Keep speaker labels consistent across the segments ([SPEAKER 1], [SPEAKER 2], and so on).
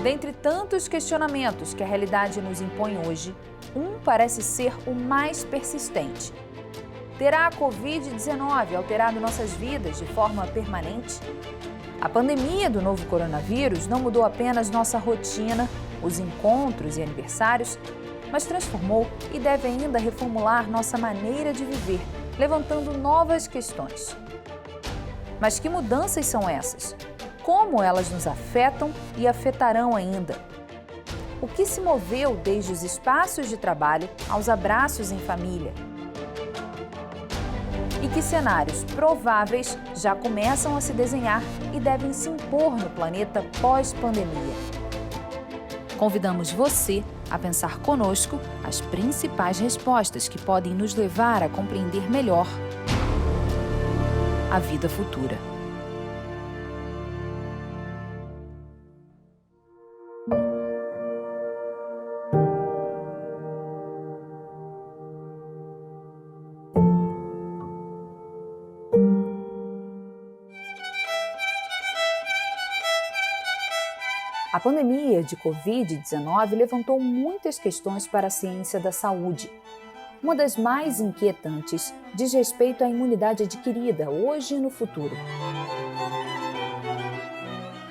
[SPEAKER 1] Dentre tantos questionamentos que a realidade nos impõe hoje, um parece ser o mais persistente. Terá a Covid-19 alterado nossas vidas de forma permanente? A pandemia do novo coronavírus não mudou apenas nossa rotina, os encontros e aniversários, mas transformou e deve ainda reformular nossa maneira de viver, levantando novas questões. Mas que mudanças são essas? Como elas nos afetam e afetarão ainda? O que se moveu desde os espaços de trabalho aos abraços em família? E que cenários prováveis já começam a se desenhar e devem se impor no planeta pós-pandemia? Convidamos você a pensar conosco as principais respostas que podem nos levar a compreender melhor a vida futura. A pandemia de Covid-19 levantou muitas questões para a ciência da saúde. Uma das mais inquietantes diz respeito à imunidade adquirida hoje e no futuro.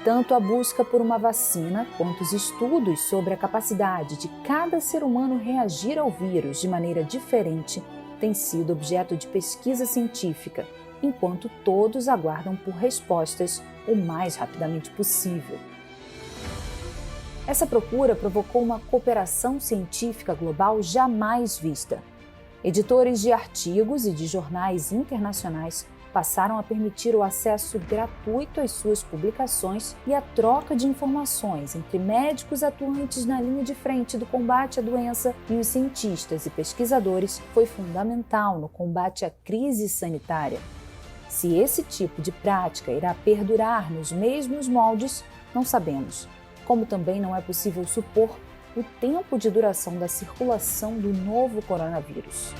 [SPEAKER 1] Tanto a busca por uma vacina quanto os estudos sobre a capacidade de cada ser humano reagir ao vírus de maneira diferente têm sido objeto de pesquisa científica, enquanto todos aguardam por respostas o mais rapidamente possível. Essa procura provocou uma cooperação científica global jamais vista. Editores de artigos e de jornais internacionais passaram a permitir o acesso gratuito às suas publicações e a troca de informações entre médicos atuantes na linha de frente do combate à doença e os cientistas e pesquisadores foi fundamental no combate à crise sanitária. Se esse tipo de prática irá perdurar nos mesmos moldes, não sabemos. Como também não é possível supor o tempo de duração da circulação do novo coronavírus.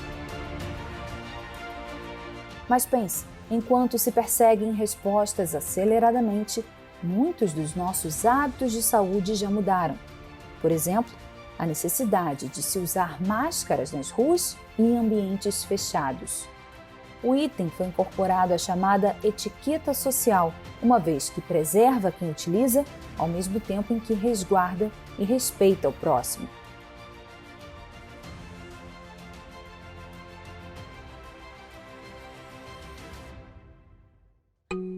[SPEAKER 1] Mas pense, enquanto se perseguem respostas aceleradamente, muitos dos nossos hábitos de saúde já mudaram. Por exemplo, a necessidade de se usar máscaras nas ruas e em ambientes fechados. O item foi incorporado à chamada etiqueta social, uma vez que preserva quem utiliza, ao mesmo tempo em que resguarda e respeita o próximo.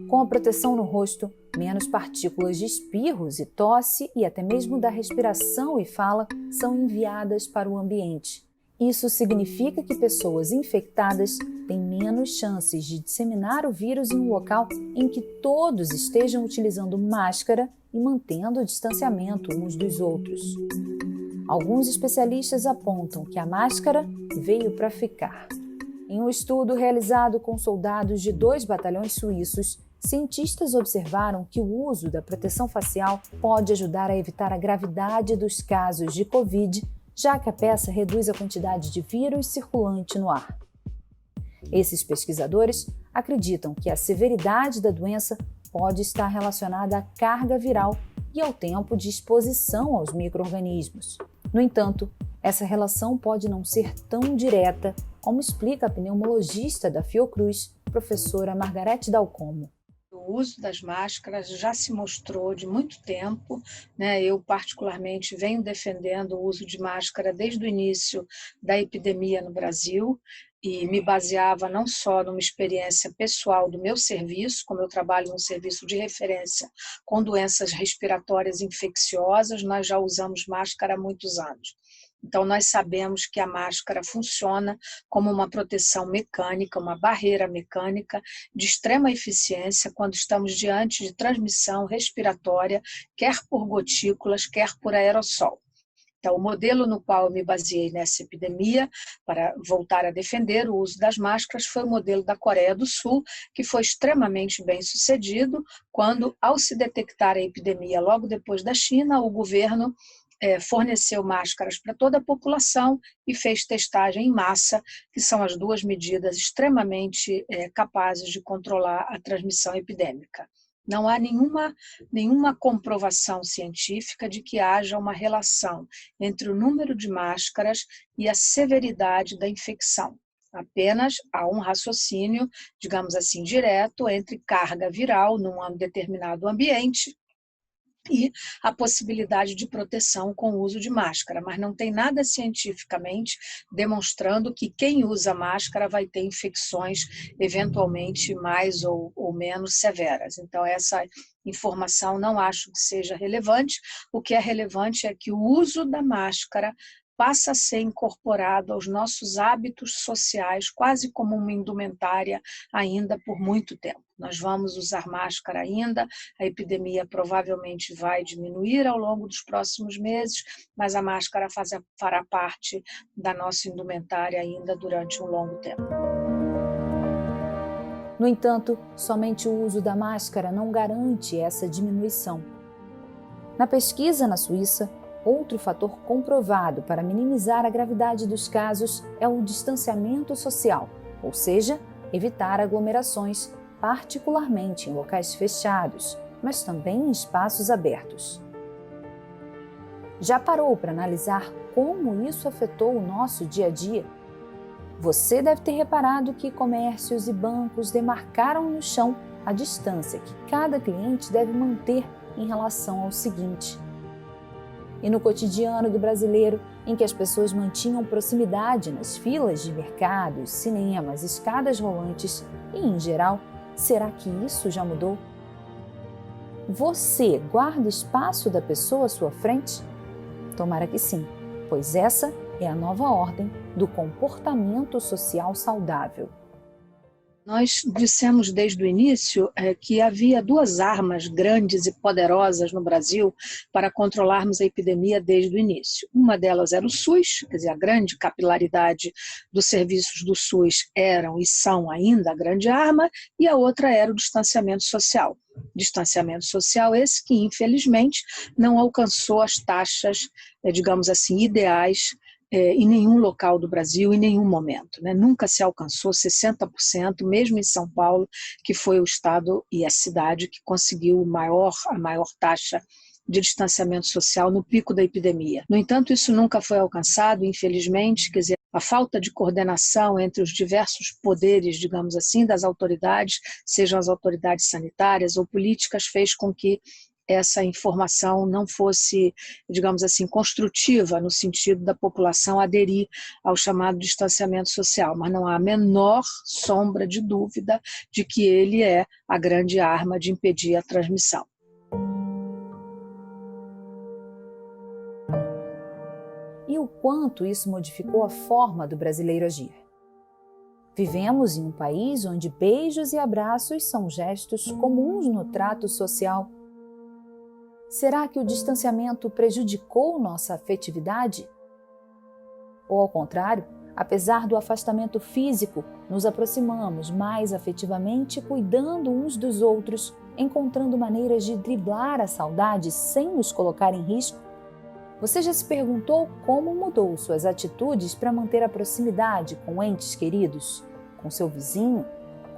[SPEAKER 1] Com a proteção no rosto, menos partículas de espirros e tosse e até mesmo da respiração e fala são enviadas para o ambiente. Isso significa que pessoas infectadas têm menos chances de disseminar o vírus em um local em que todos estejam utilizando máscara e mantendo o distanciamento uns dos outros. Alguns especialistas apontam que a máscara veio para ficar. Em um estudo realizado com soldados de 2 batalhões suíços, cientistas observaram que o uso da proteção facial pode ajudar a evitar a gravidade dos casos de Covid, já que a peça reduz a quantidade de vírus circulante no ar. Esses pesquisadores acreditam que a severidade da doença pode estar relacionada à carga viral e ao tempo de exposição aos micro-organismos. No entanto, essa relação pode não ser tão direta, como explica a pneumologista da Fiocruz, professora Margarete Dalcomo.
[SPEAKER 2] O uso das máscaras já se mostrou de muito tempo, né? Eu, particularmente, venho defendendo o uso de máscara desde o início da epidemia no Brasil e me baseava não só numa experiência pessoal do meu serviço, como eu trabalho num serviço de referência com doenças respiratórias infecciosas, nós já usamos máscara há muitos anos. Então, nós sabemos que a máscara funciona como uma proteção mecânica, uma barreira mecânica de extrema eficiência quando estamos diante de transmissão respiratória, quer por gotículas, quer por aerossol. Então, o modelo no qual eu me baseei nessa epidemia, para voltar a defender o uso das máscaras, foi o modelo da Coreia do Sul, que foi extremamente bem sucedido, quando, ao se detectar a epidemia logo depois da China, o governo forneceu máscaras para toda a população e fez testagem em massa, que são as 2 medidas extremamente capazes de controlar a transmissão epidêmica. Não há nenhuma comprovação científica de que haja uma relação entre o número de máscaras e a severidade da infecção. Apenas há um raciocínio, digamos assim, direto entre carga viral num determinado ambiente e a possibilidade de proteção com o uso de máscara, mas não tem nada cientificamente demonstrando que quem usa máscara vai ter infecções eventualmente mais ou menos severas. Então, essa informação não acho que seja relevante. O que é relevante é que o uso da máscara passa a ser incorporado aos nossos hábitos sociais, quase como uma indumentária ainda por muito tempo. Nós vamos usar máscara ainda, a epidemia provavelmente vai diminuir ao longo dos próximos meses, mas a máscara fará parte da nossa indumentária ainda durante um longo tempo.
[SPEAKER 1] No entanto, somente o uso da máscara não garante essa diminuição. Na pesquisa na Suíça, outro fator comprovado para minimizar a gravidade dos casos é o distanciamento social, ou seja, evitar aglomerações, particularmente em locais fechados, mas também em espaços abertos. Já parou para analisar como isso afetou o nosso dia a dia? Você deve ter reparado que comércios e bancos demarcaram no chão a distância que cada cliente deve manter em relação ao seguinte. E no cotidiano do brasileiro, em que as pessoas mantinham proximidade nas filas de mercados, cinemas, escadas rolantes e, em geral, será que isso já mudou? Você guarda espaço da pessoa à sua frente? Tomara que sim, pois essa é a nova ordem do comportamento social saudável.
[SPEAKER 2] Nós dissemos desde o início que havia duas armas grandes e poderosas no Brasil para controlarmos a epidemia desde o início. Uma delas era o SUS, quer dizer, a grande capilaridade dos serviços do SUS eram e são ainda a grande arma, e a outra era o distanciamento social. Distanciamento social esse que, infelizmente, não alcançou as taxas, digamos assim, ideais em nenhum local do Brasil, em nenhum momento. Nunca se alcançou 60%, mesmo em São Paulo, que foi o estado e a cidade que conseguiu a maior taxa de distanciamento social no pico da epidemia. No entanto, isso nunca foi alcançado, infelizmente, quer dizer, a falta de coordenação entre os diversos poderes, digamos assim, das autoridades, sejam as autoridades sanitárias ou políticas, fez com que essa informação não fosse, digamos assim, construtiva no sentido da população aderir ao chamado distanciamento social, mas não há a menor sombra de dúvida de que ele é a grande arma de impedir a transmissão.
[SPEAKER 1] E o quanto isso modificou a forma do brasileiro agir? Vivemos em um país onde beijos e abraços são gestos comuns no trato social. Será que o distanciamento prejudicou nossa afetividade? Ou ao contrário, apesar do afastamento físico, nos aproximamos mais afetivamente, cuidando uns dos outros, encontrando maneiras de driblar a saudade sem nos colocar em risco? Você já se perguntou como mudou suas atitudes para manter a proximidade com entes queridos, com seu vizinho,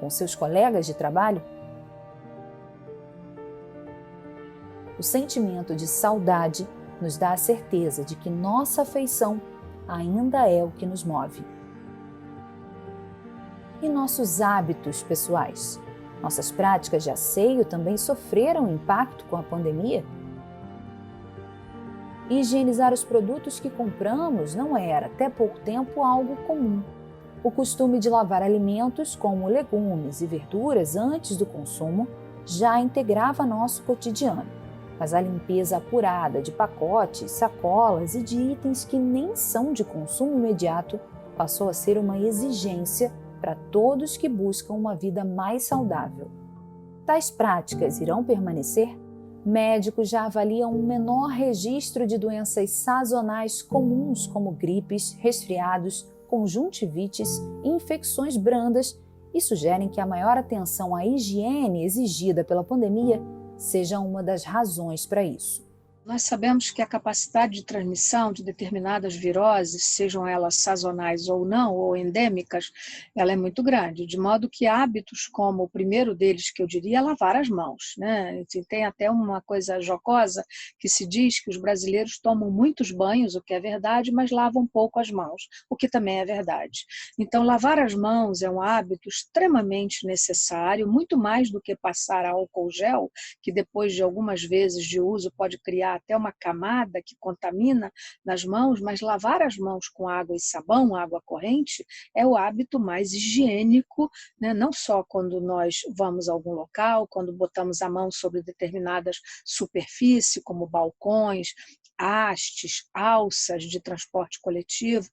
[SPEAKER 1] com seus colegas de trabalho? O sentimento de saudade nos dá a certeza de que nossa afeição ainda é o que nos move. E nossos hábitos pessoais? Nossas práticas de asseio também sofreram impacto com a pandemia? Higienizar os produtos que compramos não era, até pouco tempo, algo comum. O costume de lavar alimentos, como legumes e verduras, antes do consumo, já integrava nosso cotidiano. Mas a limpeza apurada de pacotes, sacolas e de itens que nem são de consumo imediato passou a ser uma exigência para todos que buscam uma vida mais saudável. Tais práticas irão permanecer? Médicos já avaliam um menor registro de doenças sazonais comuns como gripes, resfriados, conjuntivites e infecções brandas e sugerem que a maior atenção à higiene exigida pela pandemia seja uma das razões para isso.
[SPEAKER 2] Nós sabemos que a capacidade de transmissão de determinadas viroses, sejam elas sazonais ou não, ou endêmicas, ela é muito grande, de modo que hábitos como o primeiro deles, que eu diria, é lavar as mãos, né? Tem até uma coisa jocosa que se diz que os brasileiros tomam muitos banhos, o que é verdade, mas lavam pouco as mãos, o que também é verdade. Então, lavar as mãos é um hábito extremamente necessário, muito mais do que passar álcool gel, que depois de algumas vezes de uso pode criar até uma camada que contamina nas mãos, mas lavar as mãos com água e sabão, água corrente, é o hábito mais higiênico, né? Não só quando nós vamos a algum local, quando botamos a mão sobre determinadas superfícies, como balcões, hastes, alças de transporte coletivo,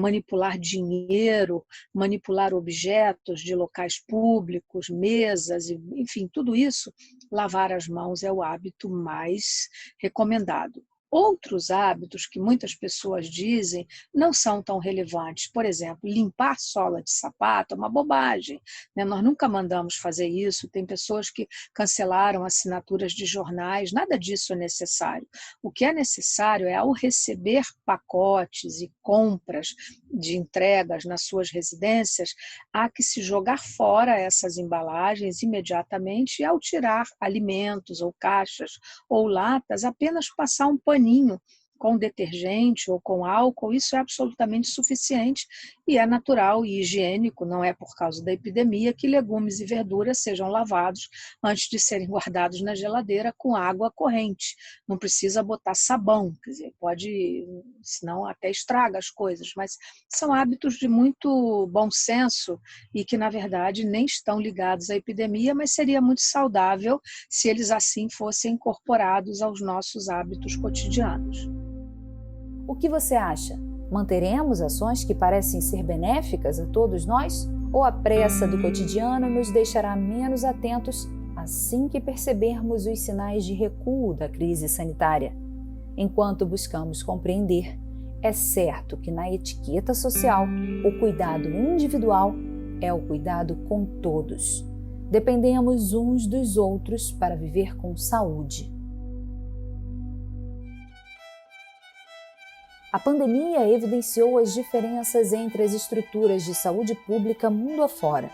[SPEAKER 2] manipular dinheiro, manipular objetos de locais públicos, mesas, enfim, tudo isso, lavar as mãos é o hábito mais recomendado. Outros hábitos que muitas pessoas dizem não são tão relevantes. Por exemplo, limpar sola de sapato é uma bobagem, né? Nós nunca mandamos fazer isso. Tem pessoas que cancelaram assinaturas de jornais, nada disso é necessário. O que é necessário é, ao receber pacotes e compras de entregas nas suas residências, há que se jogar fora essas embalagens imediatamente e, ao tirar alimentos ou caixas ou latas, apenas passar um paninho com detergente ou com álcool, isso é absolutamente suficiente e é natural e higiênico, não é por causa da epidemia que legumes e verduras sejam lavados antes de serem guardados na geladeira com água corrente. Não precisa botar sabão, quer dizer, pode, senão até estraga as coisas, mas são hábitos de muito bom senso e que, na verdade, nem estão ligados à epidemia, mas seria muito saudável se eles assim fossem incorporados aos nossos hábitos cotidianos.
[SPEAKER 1] O que você acha? Manteremos ações que parecem ser benéficas a todos nós? Ou a pressa do cotidiano nos deixará menos atentos assim que percebermos os sinais de recuo da crise sanitária? Enquanto buscamos compreender, é certo que na etiqueta social, o cuidado individual é o cuidado com todos. Dependemos uns dos outros para viver com saúde. A pandemia evidenciou as diferenças entre as estruturas de saúde pública mundo afora.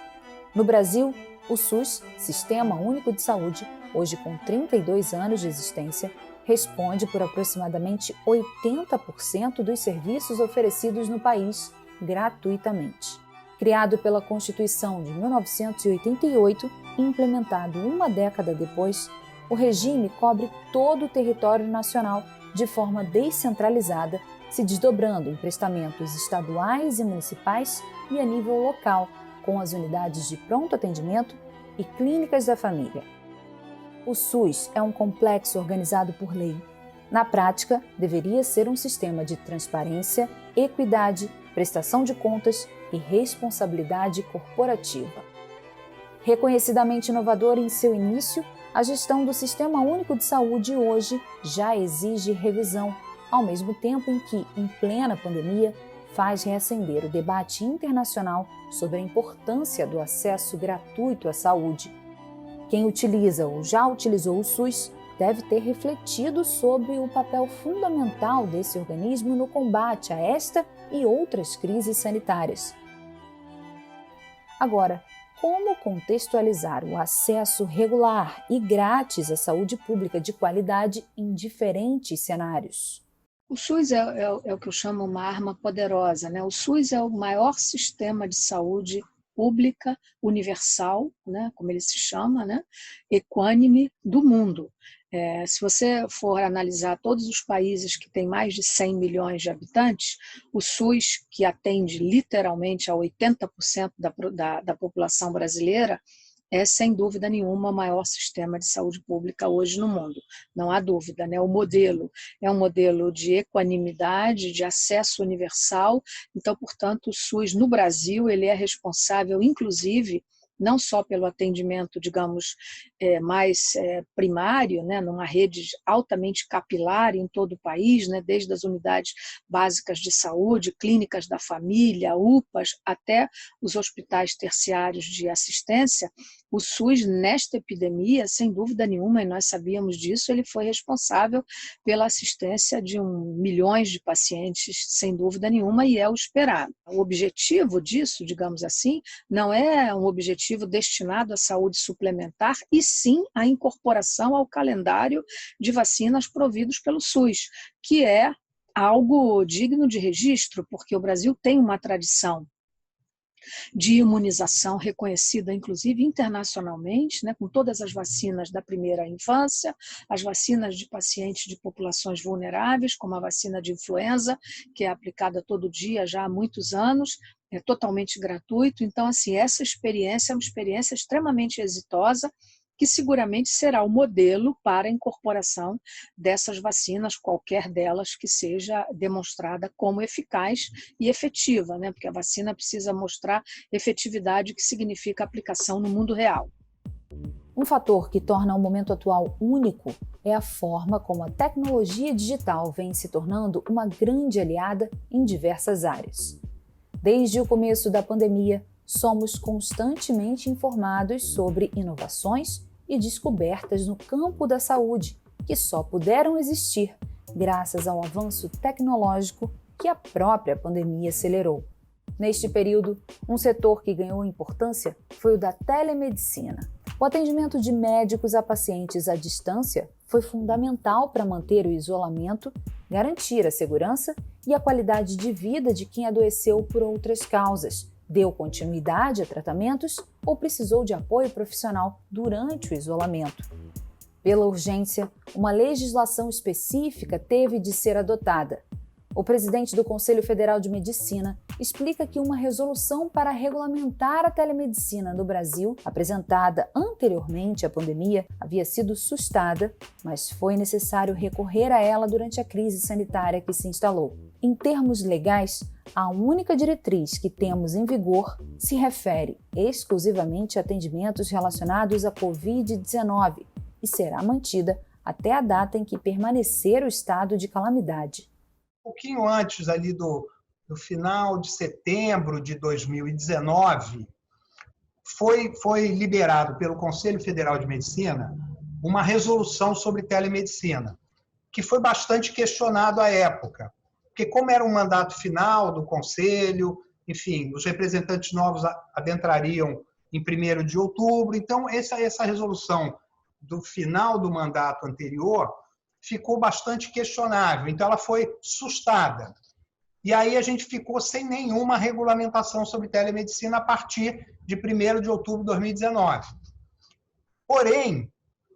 [SPEAKER 1] No Brasil, o SUS, Sistema Único de Saúde, hoje com 32 anos de existência, responde por aproximadamente 80% dos serviços oferecidos no país gratuitamente. Criado pela Constituição de 1988 e implementado uma década depois, o regime cobre todo o território nacional de forma descentralizada, se desdobrando em prestamentos estaduais e municipais e a nível local, com as unidades de pronto atendimento e clínicas da família. O SUS é um complexo organizado por lei. Na prática, deveria ser um sistema de transparência, equidade, prestação de contas e responsabilidade corporativa. Reconhecidamente inovador em seu início, a gestão do Sistema Único de Saúde hoje já exige revisão, ao mesmo tempo em que, em plena pandemia, faz reacender o debate internacional sobre a importância do acesso gratuito à saúde. Quem utiliza ou já utilizou o SUS deve ter refletido sobre o papel fundamental desse organismo no combate a esta e outras crises sanitárias. Agora, como contextualizar o acesso regular e grátis à saúde pública de qualidade em diferentes cenários?
[SPEAKER 2] O SUS é o que eu chamo uma arma poderosa, né? O SUS é o maior sistema de saúde pública, universal, né? Como ele se chama, né? Equânime do mundo. Se você for analisar todos os países que têm mais de 100 milhões de habitantes, o SUS, que atende literalmente a 80% da população brasileira, é, sem dúvida nenhuma, o maior sistema de saúde pública hoje no mundo. Não há dúvida, né? O modelo é um modelo de equanimidade, de acesso universal. Então, portanto, o SUS no Brasil ele é responsável, inclusive, não só pelo atendimento, digamos, mais primário, né, numa rede altamente capilar em todo o país, né, desde as unidades básicas de saúde, clínicas da família, UPAs, até os hospitais terciários de assistência. O SUS, nesta epidemia, sem dúvida nenhuma, e nós sabíamos disso, ele foi responsável pela assistência de milhões de pacientes, sem dúvida nenhuma, e é o esperado. O objetivo disso, digamos assim, não é um objetivo destinado à saúde suplementar, e sim à incorporação ao calendário de vacinas providos pelo SUS, que é algo digno de registro, porque o Brasil tem uma tradição de imunização reconhecida, inclusive internacionalmente, né, com todas as vacinas da primeira infância, as vacinas de pacientes de populações vulneráveis, como a vacina de influenza, que é aplicada todo dia já há muitos anos, é totalmente gratuito. Então, assim, essa experiência é uma experiência extremamente exitosa, que seguramente será o modelo para a incorporação dessas vacinas, qualquer delas que seja demonstrada como eficaz e efetiva, né? Porque a vacina precisa mostrar efetividade, que significa aplicação no mundo real.
[SPEAKER 1] Um fator que torna o momento atual único é a forma como a tecnologia digital vem se tornando uma grande aliada em diversas áreas. Desde o começo da pandemia, somos constantemente informados sobre inovações e descobertas no campo da saúde, que só puderam existir graças ao avanço tecnológico que a própria pandemia acelerou. Neste período, um setor que ganhou importância foi o da telemedicina. O atendimento de médicos a pacientes à distância foi fundamental para manter o isolamento, garantir a segurança e a qualidade de vida de quem adoeceu por outras causas, deu continuidade a tratamentos ou precisou de apoio profissional durante o isolamento. Pela urgência, uma legislação específica teve de ser adotada. O presidente do Conselho Federal de Medicina explica que uma resolução para regulamentar a telemedicina no Brasil, apresentada anteriormente à pandemia, havia sido sustada, mas foi necessário recorrer a ela durante a crise sanitária que se instalou. Em termos legais, a única diretriz que temos em vigor se refere exclusivamente a atendimentos relacionados à Covid-19 e será mantida até a data em que permanecer o estado de calamidade.
[SPEAKER 3] Um pouquinho antes ali do final de setembro de 2019, foi liberado pelo Conselho Federal de Medicina uma resolução sobre telemedicina, que foi bastante questionado à época, porque como era um mandato final do Conselho, enfim, os representantes novos adentrariam em 1º de outubro, então essa resolução do final do mandato anterior ficou bastante questionável, então ela foi sustada. E aí a gente ficou sem nenhuma regulamentação sobre telemedicina a partir de 1º de outubro de 2019. Porém,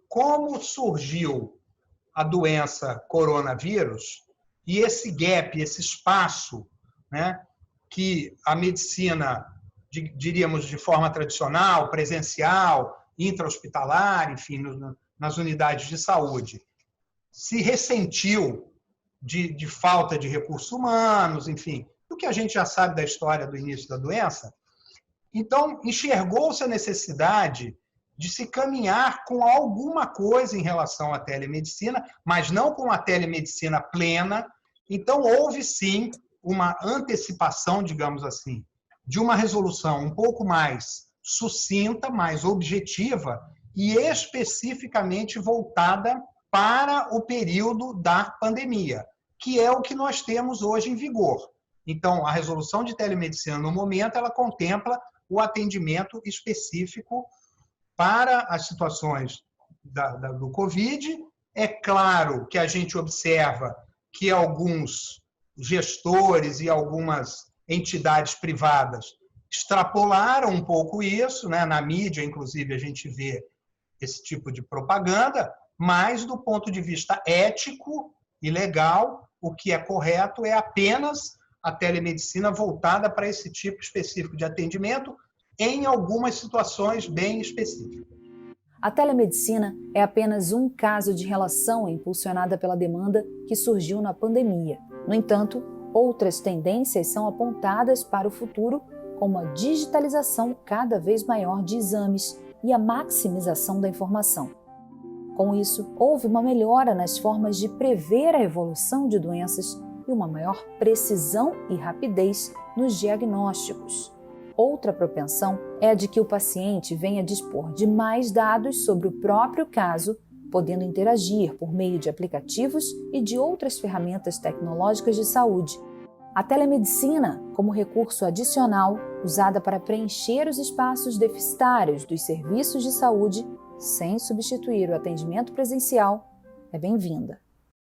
[SPEAKER 3] como surgiu a doença coronavírus, e esse gap, esse espaço, né, que a medicina, diríamos de forma tradicional, presencial, intra-hospitalar, enfim, nas unidades de saúde, se ressentiu de falta de recursos humanos, enfim, o que a gente já sabe da história do início da doença. Então, enxergou-se a necessidade de se caminhar com alguma coisa em relação à telemedicina, mas não com a telemedicina plena. Então, houve sim uma antecipação, digamos assim, de uma resolução um pouco mais sucinta, mais objetiva e especificamente voltada para o período da pandemia, que é o que nós temos hoje em vigor. Então, a resolução de telemedicina, no momento, ela contempla o atendimento específico para as situações do Covid. É claro que a gente observa que alguns gestores e algumas entidades privadas extrapolaram um pouco isso, né? Na mídia, inclusive, a gente vê esse tipo de propaganda, mas do ponto de vista ético e legal, o que é correto é apenas a telemedicina voltada para esse tipo específico de atendimento em algumas situações bem específicas.
[SPEAKER 1] A telemedicina é apenas um caso de relação impulsionada pela demanda que surgiu na pandemia. No entanto, outras tendências são apontadas para o futuro como a digitalização cada vez maior de exames e a maximização da informação. Com isso, houve uma melhora nas formas de prever a evolução de doenças e uma maior precisão e rapidez nos diagnósticos. Outra propensão é a de que o paciente venha dispor de mais dados sobre o próprio caso, podendo interagir por meio de aplicativos e de outras ferramentas tecnológicas de saúde. A telemedicina, como recurso adicional, usada para preencher os espaços deficitários dos serviços de saúde, sem substituir o atendimento presencial, é bem-vinda.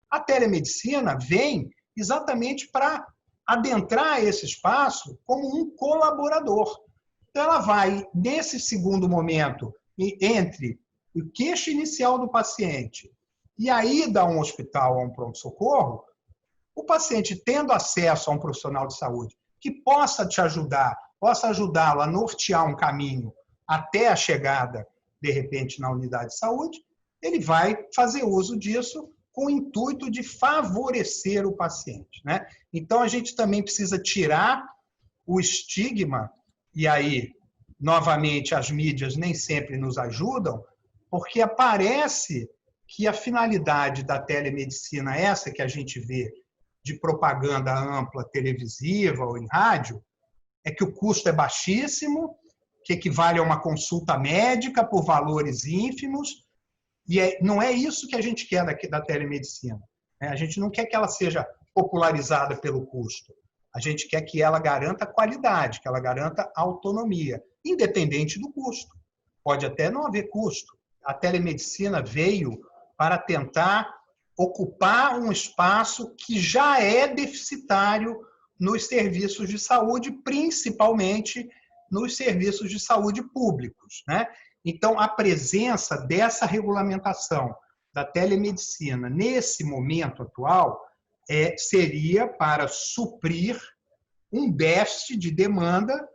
[SPEAKER 3] A telemedicina vem exatamente para adentrar esse espaço como um colaborador. Então, ela vai, nesse segundo momento, entre o queixo inicial do paciente e a ida a um hospital, a um pronto-socorro, o paciente tendo acesso a um profissional de saúde que possa te ajudar, possa ajudá-lo a nortear um caminho até a chegada, de repente, na unidade de saúde, ele vai fazer uso disso com o intuito de favorecer o paciente, né? Então, a gente também precisa tirar o estigma, e aí, novamente, as mídias nem sempre nos ajudam, porque parece que a finalidade da telemedicina, essa que a gente vê de propaganda ampla, televisiva ou em rádio, é que o custo é baixíssimo, que equivale a uma consulta médica por valores ínfimos, e não é isso que a gente quer da telemedicina. A gente não quer que ela seja popularizada pelo custo. A gente quer que ela garanta qualidade, que ela garanta autonomia, independente do custo. Pode até não haver custo. A telemedicina veio para tentar ocupar um espaço que já é deficitário nos serviços de saúde, principalmente nos serviços de saúde públicos, né? Então, a presença dessa regulamentação da telemedicina nesse momento atual seria para suprir um déficit de demanda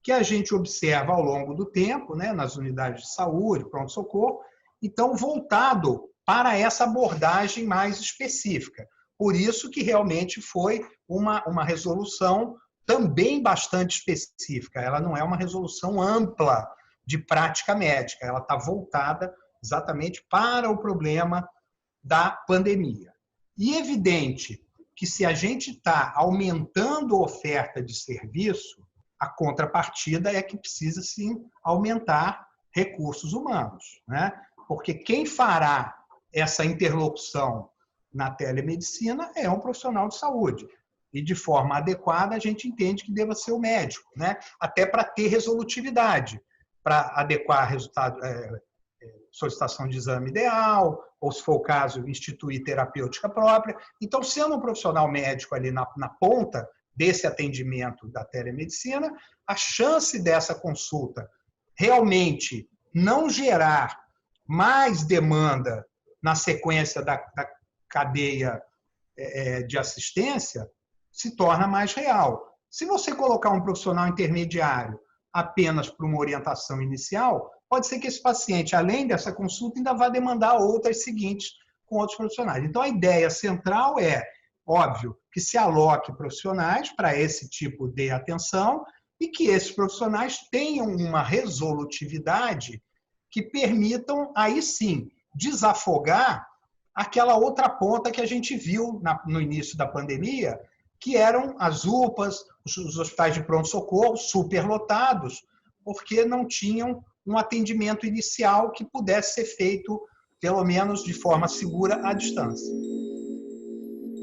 [SPEAKER 3] que a gente observa ao longo do tempo, né, nas unidades de saúde, pronto-socorro, então voltado para essa abordagem mais específica. Por isso que realmente foi uma resolução também bastante específica. Ela não é uma resolução ampla de prática médica, ela está voltada exatamente para o problema da pandemia. E é evidente que se a gente está aumentando a oferta de serviço, a contrapartida é que precisa, sim, aumentar recursos humanos, né? Porque quem fará essa interlocução na telemedicina é um profissional de saúde. E, de forma adequada, a gente entende que deva ser o médico, né? Até para ter resolutividade, para adequar resultado, solicitação de exame ideal, ou, se for o caso, instituir terapêutica própria. Então, sendo um profissional médico ali na ponta desse atendimento da telemedicina, a chance dessa consulta realmente não gerar mais demanda na sequência da cadeia de assistência se torna mais real. Se você colocar um profissional intermediário apenas para uma orientação inicial, pode ser que esse paciente, além dessa consulta, ainda vá demandar outras seguintes com outros profissionais. Então, a ideia central é, óbvio, que se aloque profissionais para esse tipo de atenção e que esses profissionais tenham uma resolutividade que permitam, aí sim, desafogar aquela outra ponta que a gente viu no início da pandemia, que eram as UPAs, os hospitais de pronto-socorro superlotados, porque não tinham um atendimento inicial que pudesse ser feito, pelo menos de forma segura, à distância.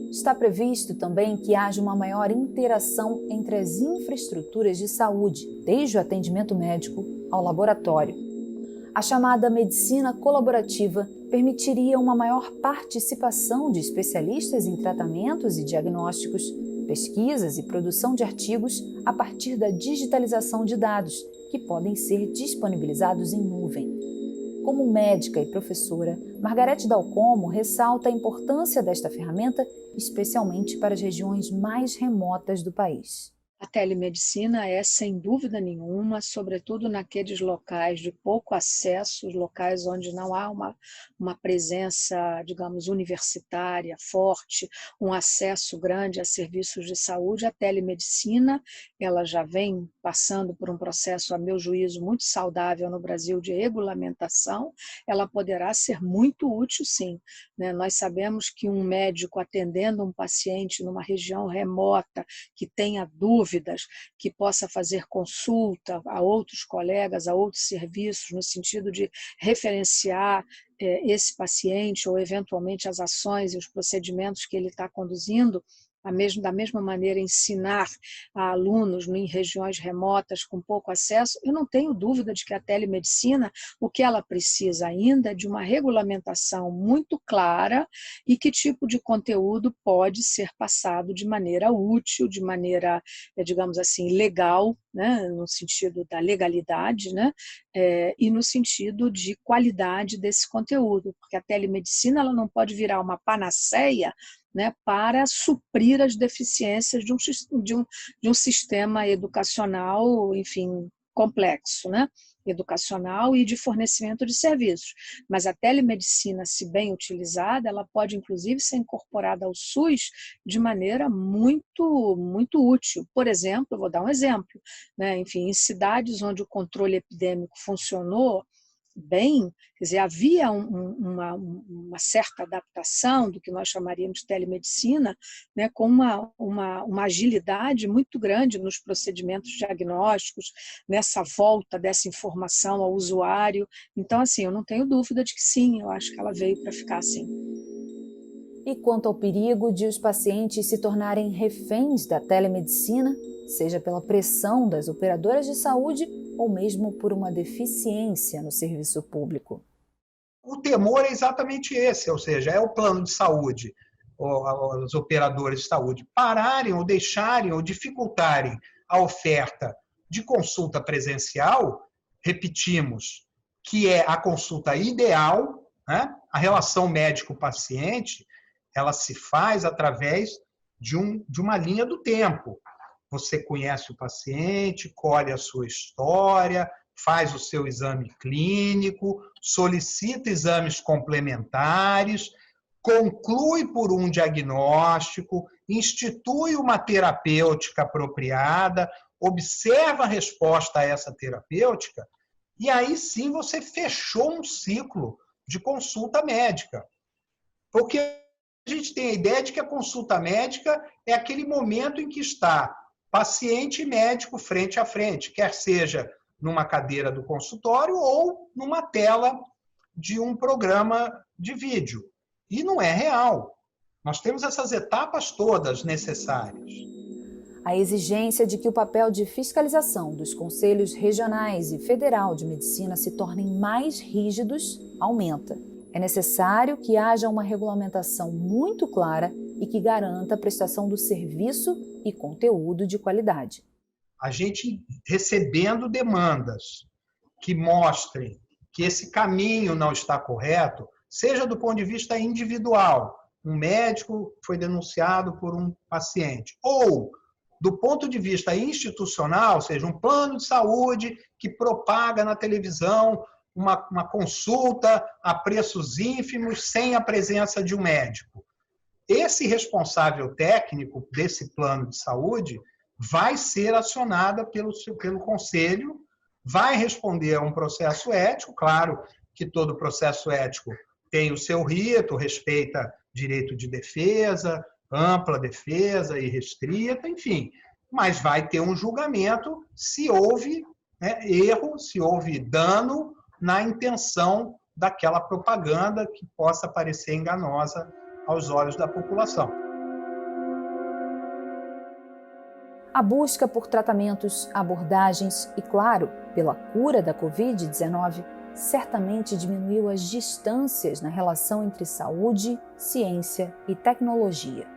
[SPEAKER 1] Está previsto também que haja uma maior interação entre as infraestruturas de saúde, desde o atendimento médico ao laboratório. A chamada medicina colaborativa permitiria uma maior participação de especialistas em tratamentos e diagnósticos, pesquisas e produção de artigos a partir da digitalização de dados, que podem ser disponibilizados em nuvem. Como médica e professora, Margarete Dal Como ressalta a importância desta ferramenta, especialmente para as regiões mais remotas do país.
[SPEAKER 2] A telemedicina é, sem dúvida nenhuma, sobretudo naqueles locais de pouco acesso, os locais onde não há uma presença, digamos, universitária forte, um acesso grande a serviços de saúde. A telemedicina, ela já vem passando por um processo, a meu juízo, muito saudável no Brasil de regulamentação. Ela poderá ser muito útil, sim, né? Nós sabemos que um médico atendendo um paciente numa região remota que tenha dúvidas, que possa fazer consulta a outros colegas, a outros serviços, no sentido de referenciar esse paciente ou, eventualmente, as ações e os procedimentos que ele está conduzindo, da mesma maneira ensinar a alunos em regiões remotas com pouco acesso. Eu não tenho dúvida de que a telemedicina, o que ela precisa ainda é de uma regulamentação muito clara e que tipo de conteúdo pode ser passado de maneira útil, de maneira, digamos assim, legal, né, no sentido da legalidade, né, e no sentido de qualidade desse conteúdo, porque a telemedicina ela não pode virar uma panaceia, né, para suprir as deficiências de um sistema educacional, enfim, complexo, né, educacional e de fornecimento de serviços. Mas a telemedicina, se bem utilizada, ela pode inclusive ser incorporada ao SUS de maneira muito, muito útil. Por exemplo, eu vou dar um exemplo, né, enfim, em cidades onde o controle epidêmico funcionou bem, quer dizer, havia uma certa adaptação do que nós chamaríamos de telemedicina, né, com uma agilidade muito grande nos procedimentos diagnósticos, nessa volta dessa informação ao usuário. Então, assim, eu não tenho dúvida de que sim, eu acho que ela veio para ficar assim.
[SPEAKER 1] E quanto ao perigo de os pacientes se tornarem reféns da telemedicina, seja pela pressão das operadoras de saúde ou mesmo por uma deficiência no serviço público?
[SPEAKER 3] O temor é exatamente esse, ou seja, é o plano de saúde, os operadores de saúde pararem ou deixarem ou dificultarem a oferta de consulta presencial, repetimos, que é a consulta ideal, né? A relação médico-paciente, ela se faz através de uma linha do tempo. Você conhece o paciente, colhe a sua história, faz o seu exame clínico, solicita exames complementares, conclui por um diagnóstico, institui uma terapêutica apropriada, observa a resposta a essa terapêutica, e aí sim você fechou um ciclo de consulta médica. Porque a gente tem a ideia de que a consulta médica é aquele momento em que está paciente e médico frente a frente, quer seja numa cadeira do consultório ou numa tela de um programa de vídeo. E não é real. Nós temos essas etapas todas necessárias.
[SPEAKER 1] A exigência de que o papel de fiscalização dos conselhos regionais e federal de medicina se tornem mais rígidos aumenta. É necessário que haja uma regulamentação muito clara e que garanta a prestação do serviço e conteúdo de qualidade.
[SPEAKER 3] A gente recebendo demandas que mostrem que esse caminho não está correto, seja do ponto de vista individual, um médico foi denunciado por um paciente, ou do ponto de vista institucional, ou seja, um plano de saúde que propaga na televisão uma consulta a preços ínfimos sem a presença de um médico. Esse responsável técnico desse plano de saúde vai ser acionada pelo conselho, vai responder a um processo ético, claro que todo processo ético tem o seu rito, respeita direito de defesa, ampla defesa e restrita, enfim, mas vai ter um julgamento se houve erro, se houve dano na intenção daquela propaganda que possa parecer enganosa aos olhos da população.
[SPEAKER 1] A busca por tratamentos, abordagens e, claro, pela cura da Covid-19 certamente diminuiu as distâncias na relação entre saúde, ciência e tecnologia.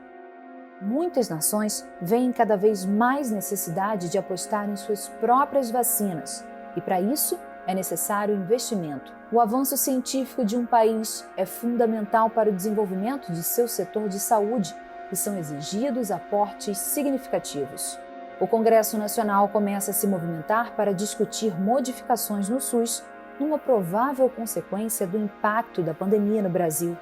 [SPEAKER 1] Muitas nações veem cada vez mais necessidade de apostar em suas próprias vacinas e, para isso, é necessário investimento. O avanço científico de um país é fundamental para o desenvolvimento de seu setor de saúde e são exigidos aportes significativos. O Congresso Nacional começa a se movimentar para discutir modificações no SUS, numa provável consequência do impacto da pandemia no Brasil.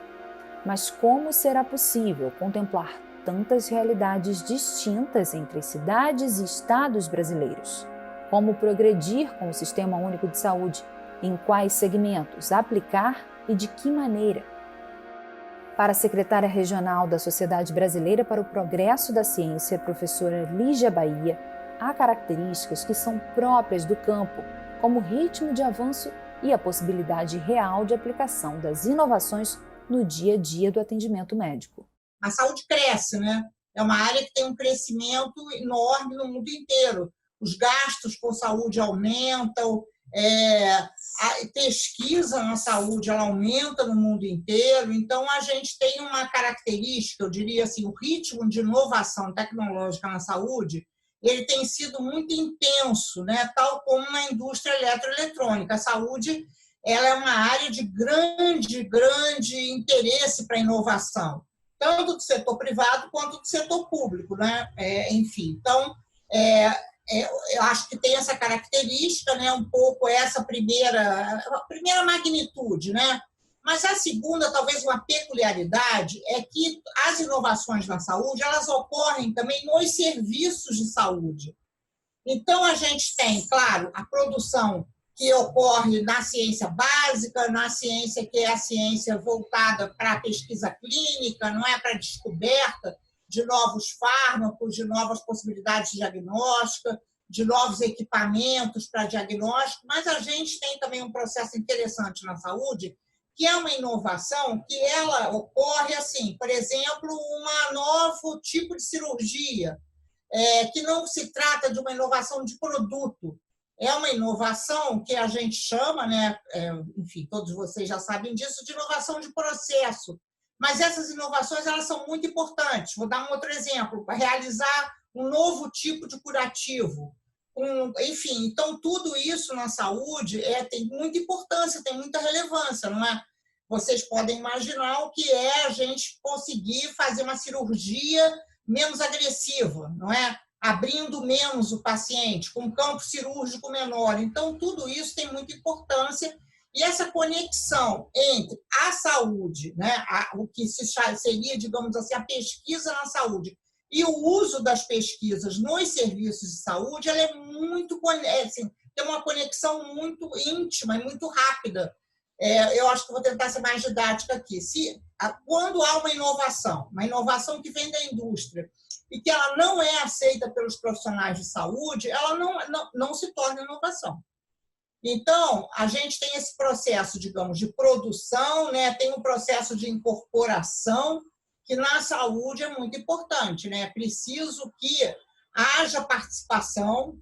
[SPEAKER 1] Mas como será possível contemplar tantas realidades distintas entre cidades e estados brasileiros? Como progredir com o Sistema Único de Saúde? Em quais segmentos aplicar e de que maneira? Para a secretária regional da Sociedade Brasileira para o Progresso da Ciência, professora Lígia Bahia, há características que são próprias do campo, como o ritmo de avanço e a possibilidade real de aplicação das inovações no dia a dia do atendimento médico.
[SPEAKER 4] A saúde cresce, né? É uma área que tem um crescimento enorme no mundo inteiro. Os gastos com saúde aumentam, a pesquisa na saúde ela aumenta no mundo inteiro. Então, a gente tem uma característica, eu diria assim, o ritmo de inovação tecnológica na saúde, ele tem sido muito intenso, né? Tal como na indústria eletroeletrônica. A saúde ela é uma área de grande interesse para a inovação, tanto do setor privado quanto do setor público, né? Enfim, então, eu acho que tem essa característica, né? Um pouco essa primeira magnitude, né? Mas a segunda, talvez uma peculiaridade, é que as inovações na saúde, elas ocorrem também nos serviços de saúde. Então, a gente tem, claro, a produção que ocorre na ciência básica, na ciência que é a ciência voltada para a pesquisa clínica, não é, para a descoberta de novos fármacos, de novas possibilidades de diagnóstica, de novos equipamentos para diagnóstico, mas a gente tem também um processo interessante na saúde, que é uma inovação que ela ocorre assim, por exemplo, um novo tipo de cirurgia, que não se trata de uma inovação de produto, é uma inovação que a gente chama, né, enfim, todos vocês já sabem disso, de inovação de processo. Mas essas inovações elas são muito importantes. Vou dar um outro exemplo, realizar um novo tipo de curativo. Enfim, então tudo isso na saúde tem muita importância, tem muita relevância, não é? Vocês podem imaginar o que é a gente conseguir fazer uma cirurgia menos agressiva, não é? Abrindo menos o paciente, com um campo cirúrgico menor. Então, tudo isso tem muita importância. E essa conexão entre a saúde, né, o que seria, digamos assim, a pesquisa na saúde, e o uso das pesquisas nos serviços de saúde, ela é muito, assim, tem uma conexão muito íntima e muito rápida. Eu acho que vou tentar ser mais didática aqui. Quando há uma inovação que vem da indústria, e que ela não é aceita pelos profissionais de saúde, ela não se torna inovação. Então, a gente tem esse processo, digamos, de produção, né? Tem um processo de incorporação, que na saúde é muito importante, né? É preciso que haja participação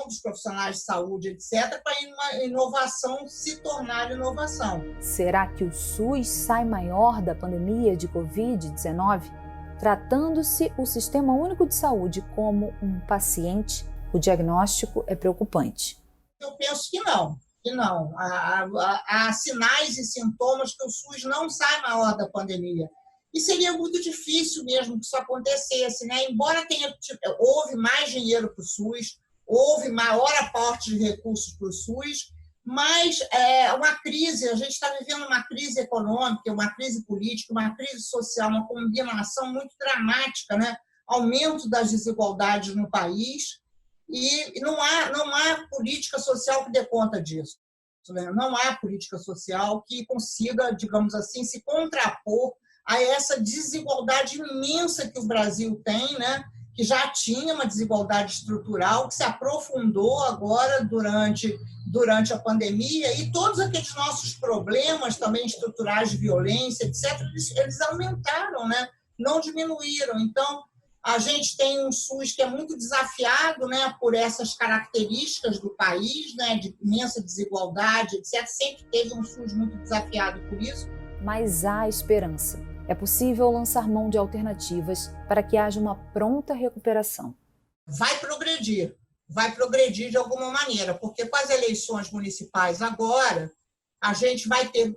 [SPEAKER 4] dos profissionais de saúde, etc., para uma inovação se tornar inovação.
[SPEAKER 1] Será que o SUS sai maior da pandemia de Covid-19? Tratando-se o Sistema Único de Saúde como um paciente, o diagnóstico é preocupante.
[SPEAKER 4] Eu penso que não. Há sinais e sintomas que o SUS não sai maior da pandemia. E seria muito difícil mesmo que isso acontecesse, né? Embora houve mais dinheiro para o SUS, houve maior aporte de recursos para o SUS, mas uma crise, a gente está vivendo uma crise econômica, uma crise política, uma crise social, uma combinação muito dramática, né? Aumento das desigualdades no país, e não há política social que dê conta disso, né? Não há política social que consiga, digamos assim, se contrapor a essa desigualdade imensa que o Brasil tem, né? Que já tinha uma desigualdade estrutural, que se aprofundou agora durante a pandemia, e todos aqueles nossos problemas também estruturais de violência, etc., eles aumentaram, né? Não diminuíram. Então, a gente tem um SUS que é muito desafiado, né, por essas características do país, né, de imensa desigualdade, etc. Sempre teve um SUS muito desafiado por isso.
[SPEAKER 1] Mas há esperança. É possível lançar mão de alternativas para que haja uma pronta recuperação.
[SPEAKER 4] Vai progredir de alguma maneira, porque com as eleições municipais agora, A gente vai ter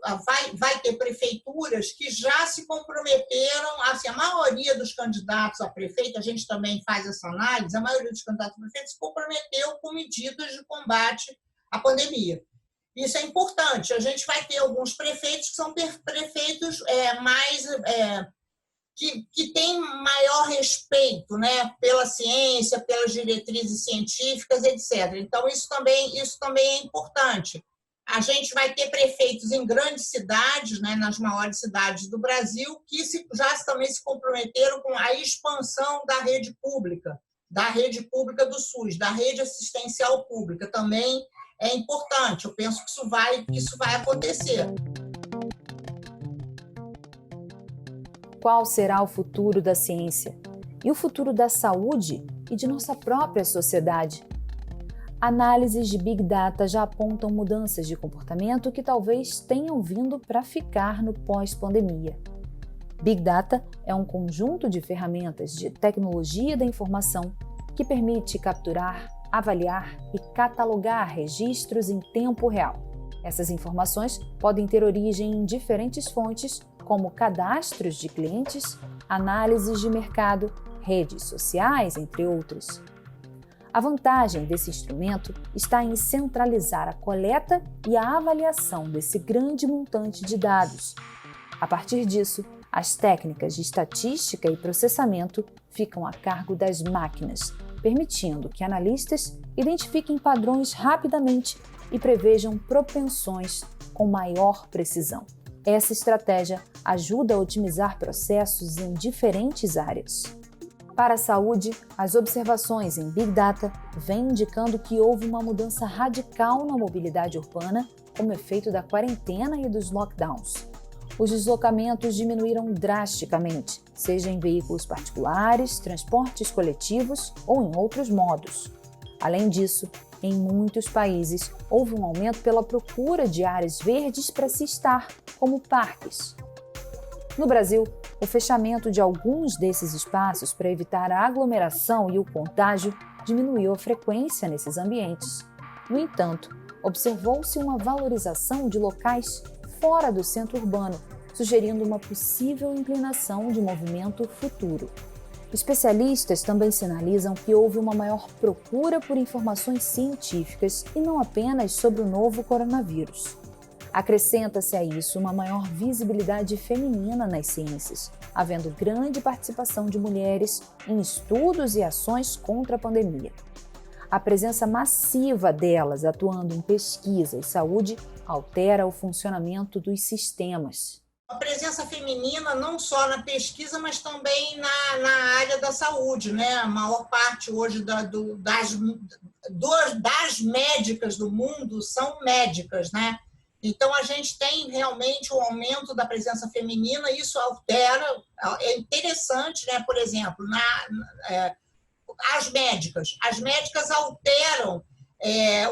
[SPEAKER 4] prefeituras que já se comprometeram, assim, a maioria dos candidatos a prefeito, a gente também faz essa análise, a maioria dos candidatos a prefeito se comprometeu com medidas de combate à pandemia. Isso é importante. A gente vai ter alguns prefeitos que são prefeitos que têm maior respeito, né, pela ciência, pelas diretrizes científicas, etc. Então, isso também é importante. A gente vai ter prefeitos em grandes cidades, né, nas maiores cidades do Brasil, que também se comprometeram com a expansão da rede pública do SUS, da rede assistencial pública. Também é importante. Eu penso que isso vai acontecer.
[SPEAKER 1] Qual será o futuro da ciência? E o futuro da saúde e de nossa própria sociedade? Análises de Big Data já apontam mudanças de comportamento que talvez tenham vindo para ficar no pós-pandemia. Big Data é um conjunto de ferramentas de tecnologia da informação que permite capturar, avaliar e catalogar registros em tempo real. Essas informações podem ter origem em diferentes fontes, como cadastros de clientes, análises de mercado, redes sociais, entre outros. A vantagem desse instrumento está em centralizar a coleta e a avaliação desse grande montante de dados. A partir disso, as técnicas de estatística e processamento ficam a cargo das máquinas, permitindo que analistas identifiquem padrões rapidamente e prevejam propensões com maior precisão. Essa estratégia ajuda a otimizar processos em diferentes áreas. Para a saúde, as observações em Big Data vêm indicando que houve uma mudança radical na mobilidade urbana como efeito da quarentena e dos lockdowns. Os deslocamentos diminuíram drasticamente, seja em veículos particulares, transportes coletivos ou em outros modos. Além disso, em muitos países, houve um aumento pela procura de áreas verdes para se estar, como parques. No Brasil, o fechamento de alguns desses espaços para evitar a aglomeração e o contágio diminuiu a frequência nesses ambientes. No entanto, observou-se uma valorização de locais fora do centro urbano, sugerindo uma possível inclinação de movimento futuro. Especialistas também sinalizam que houve uma maior procura por informações científicas e não apenas sobre o novo coronavírus. Acrescenta-se a isso uma maior visibilidade feminina nas ciências, havendo grande participação de mulheres em estudos e ações contra a pandemia. A presença massiva delas atuando em pesquisa e saúde altera o funcionamento dos sistemas.
[SPEAKER 4] A presença feminina não só na pesquisa, mas também na área da saúde, né? A maior parte hoje das médicas do mundo são médicas, né? Então, a gente tem realmente um aumento da presença feminina, e isso altera, é interessante, né? Por exemplo, as médicas alteram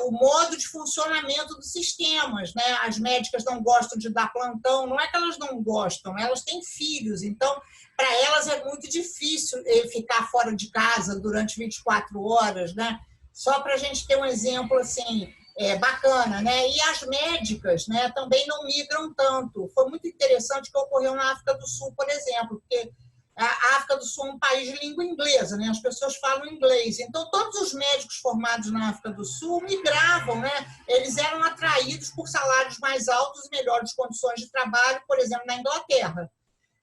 [SPEAKER 4] o modo de funcionamento dos sistemas, né? As médicas não gostam de dar plantão, não é que elas não gostam, elas têm filhos, então, para elas é muito difícil ficar fora de casa durante 24 horas, né? Só para a gente ter um exemplo assim, bacana, né? E as médicas, né, também não migram tanto. Foi muito interessante o que ocorreu na África do Sul, por exemplo, porque a África do Sul é um país de língua inglesa, né? As pessoas falam inglês. Então, todos os médicos formados na África do Sul migravam, né? Eles eram atraídos por salários mais altos e melhores condições de trabalho, por exemplo, na Inglaterra.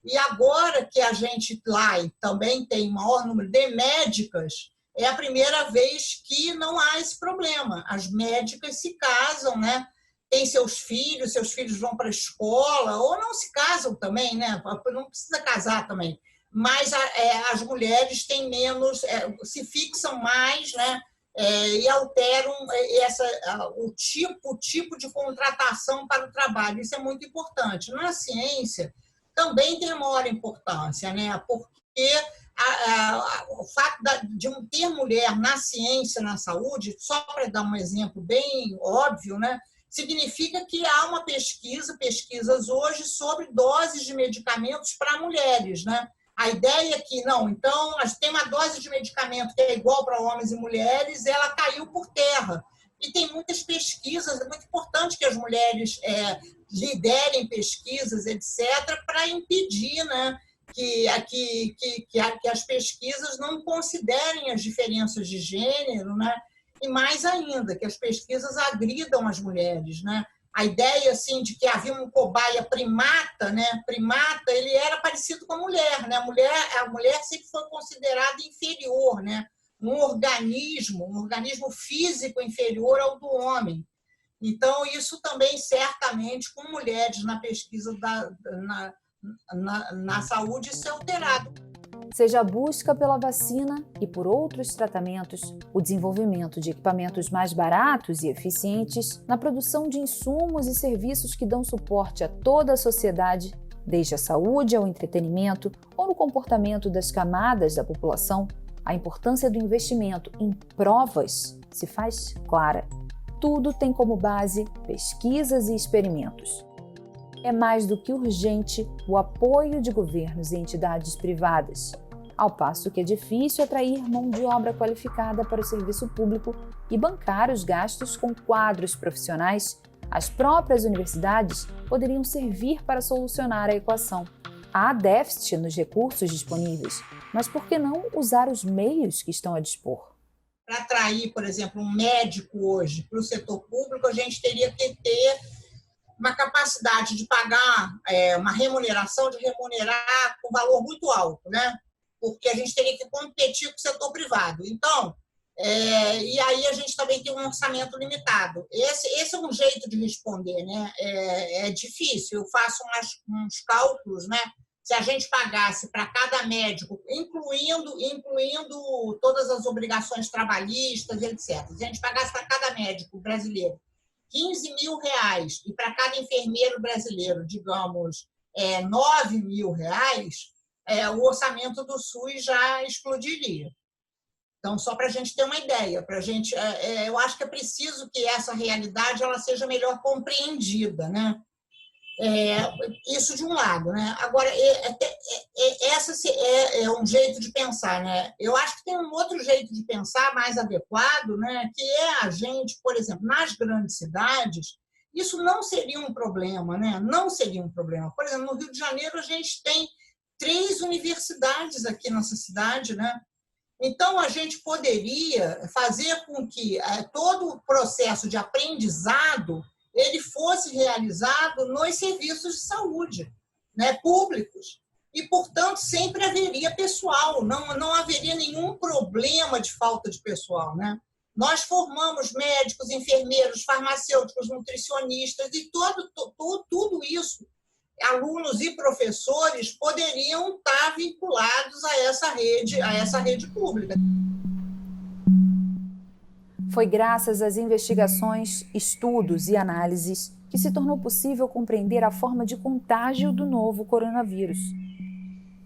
[SPEAKER 4] E agora que a gente lá também tem o maior número de médicas, é a primeira vez que não há esse problema. As médicas se casam, né? Têm seus filhos vão para a escola, ou não se casam também, né? Não precisa casar também. Mas as mulheres têm menos, se fixam mais, né? E alteram o tipo de contratação para o trabalho. Isso é muito importante. Na ciência, também tem maior importância, né? Porque o fato de não ter mulher na ciência, na saúde, só para dar um exemplo bem óbvio, né, significa que há uma pesquisas hoje sobre doses de medicamentos para mulheres, né? A ideia é que, não, então, tem uma dose de medicamento que é igual para homens e mulheres, ela caiu por terra. E tem muitas pesquisas, é muito importante que as mulheres liderem pesquisas, etc., para impedir, né, que as pesquisas não considerem as diferenças de gênero, né? E mais ainda, que as pesquisas agridam as mulheres, né? A ideia assim, de que havia um cobaia primata, né? Primata, ele era parecido com a mulher, né? A mulher sempre foi considerada inferior, né? Um organismo físico inferior ao do homem. Então, isso também, certamente, com mulheres na pesquisa na saúde, isso é alterado.
[SPEAKER 1] Seja a busca pela vacina e por outros tratamentos, o desenvolvimento de equipamentos mais baratos e eficientes na produção de insumos e serviços que dão suporte a toda a sociedade, desde a saúde ao entretenimento ou no comportamento das camadas da população, a importância do investimento em provas se faz clara. Tudo tem como base pesquisas e experimentos. É mais do que urgente o apoio de governos e entidades privadas, ao passo que é difícil atrair mão de obra qualificada para o serviço público e bancar os gastos com quadros profissionais. As próprias universidades poderiam servir para solucionar a equação. Há déficit nos recursos disponíveis, mas por que não usar os meios que estão a dispor?
[SPEAKER 4] Para atrair, por exemplo, um médico hoje para o setor público, a gente teria que ter uma capacidade de pagar uma remuneração, de remunerar com valor muito alto, né? Porque a gente teria que competir com o setor privado. Então, e aí a gente também tem um orçamento limitado. Esse é um jeito de responder, né? É difícil. Eu faço uns cálculos, né? Se a gente pagasse para cada médico, incluindo todas as obrigações trabalhistas, etc., se a gente pagasse para cada médico brasileiro R$15.000 e para cada enfermeiro brasileiro, digamos, R$9.000, o orçamento do SUS já explodiria. Então, só para a gente ter uma ideia, eu acho que é preciso que essa realidade ela seja melhor compreendida, né? Isso de um lado, né? Agora, esse é um jeito de pensar, né? Eu acho que tem um outro jeito de pensar mais adequado, né? Que é a gente, por exemplo, nas grandes cidades, isso não seria um problema, né? Não seria um problema. Por exemplo, no Rio de Janeiro, a gente tem 3 universidades aqui nessa cidade, né? Então, a gente poderia fazer com que todo o processo de aprendizado ele fosse realizado nos serviços de saúde, né, públicos. E, portanto, sempre haveria pessoal, não haveria nenhum problema de falta de pessoal, né? Nós formamos médicos, enfermeiros, farmacêuticos, nutricionistas e tudo isso, alunos e professores poderiam estar vinculados a essa rede pública.
[SPEAKER 1] Foi graças às investigações, estudos e análises que se tornou possível compreender a forma de contágio do novo coronavírus.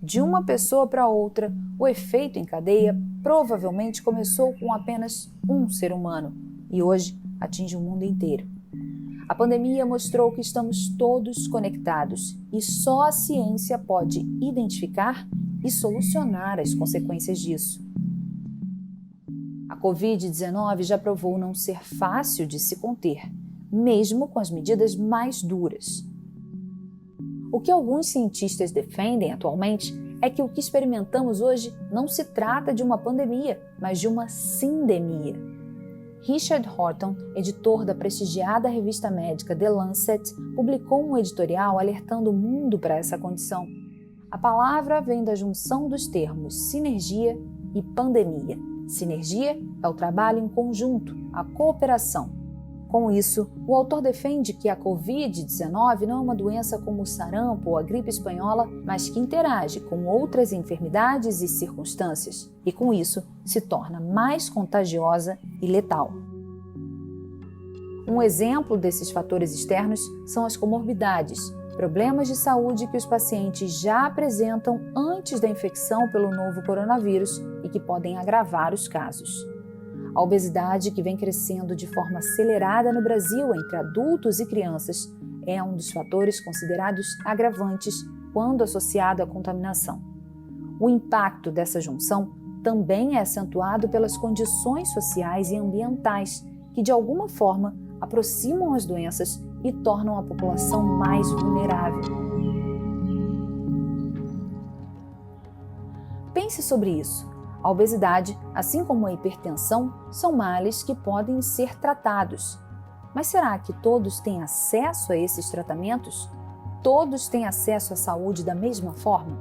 [SPEAKER 1] De uma pessoa para outra, o efeito em cadeia provavelmente começou com apenas um ser humano e hoje atinge o mundo inteiro. A pandemia mostrou que estamos todos conectados e só a ciência pode identificar e solucionar as consequências disso. A Covid-19 já provou não ser fácil de se conter, mesmo com as medidas mais duras. O que alguns cientistas defendem atualmente é que o que experimentamos hoje não se trata de uma pandemia, mas de uma sindemia. Richard Horton, editor da prestigiada revista médica The Lancet, publicou um editorial alertando o mundo para essa condição. A palavra vem da junção dos termos sinergia e pandemia. Sinergia é o trabalho em conjunto, a cooperação. Com isso, o autor defende que a Covid-19 não é uma doença como o sarampo ou a gripe espanhola, mas que interage com outras enfermidades e circunstâncias, e com isso se torna mais contagiosa e letal. Um exemplo desses fatores externos são as comorbidades, problemas de saúde que os pacientes já apresentam antes da infecção pelo novo coronavírus e que podem agravar os casos. A obesidade, que vem crescendo de forma acelerada no Brasil entre adultos e crianças, é um dos fatores considerados agravantes quando associado à contaminação. O impacto dessa junção também é acentuado pelas condições sociais e ambientais que de alguma forma aproximam as doenças e tornam a população mais vulnerável. Pense sobre isso. A obesidade, assim como a hipertensão, são males que podem ser tratados. Mas será que todos têm acesso a esses tratamentos? Todos têm acesso à saúde da mesma forma?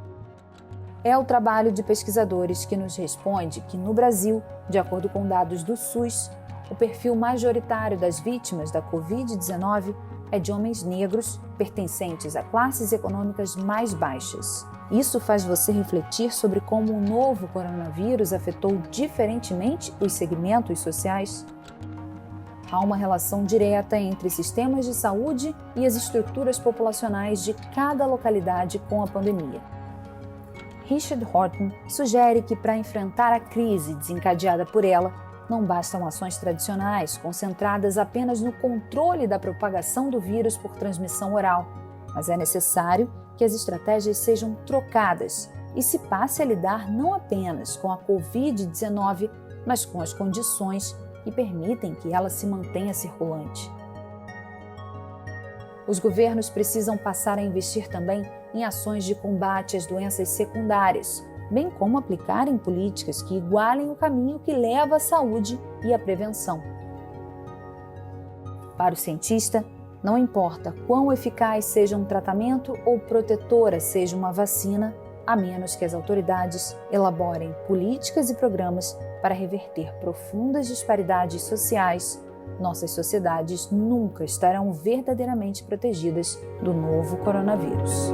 [SPEAKER 1] É o trabalho de pesquisadores que nos responde que no Brasil, de acordo com dados do SUS, o perfil majoritário das vítimas da Covid-19 é de homens negros pertencentes a classes econômicas mais baixas. Isso faz você refletir sobre como o novo coronavírus afetou diferentemente os segmentos sociais? Há uma relação direta entre sistemas de saúde e as estruturas populacionais de cada localidade com a pandemia. Richard Horton sugere que, para enfrentar a crise desencadeada por ela, não bastam ações tradicionais concentradas apenas no controle da propagação do vírus por transmissão oral, mas é necessário que as estratégias sejam trocadas e se passe a lidar não apenas com a Covid-19, mas com as condições que permitem que ela se mantenha circulante. Os governos precisam passar a investir também em ações de combate às doenças secundárias, bem como aplicarem políticas que igualem o caminho que leva à saúde e à prevenção. Para o cientista, não importa quão eficaz seja um tratamento ou protetora seja uma vacina, a menos que as autoridades elaborem políticas e programas para reverter profundas disparidades sociais, nossas sociedades nunca estarão verdadeiramente protegidas do novo coronavírus.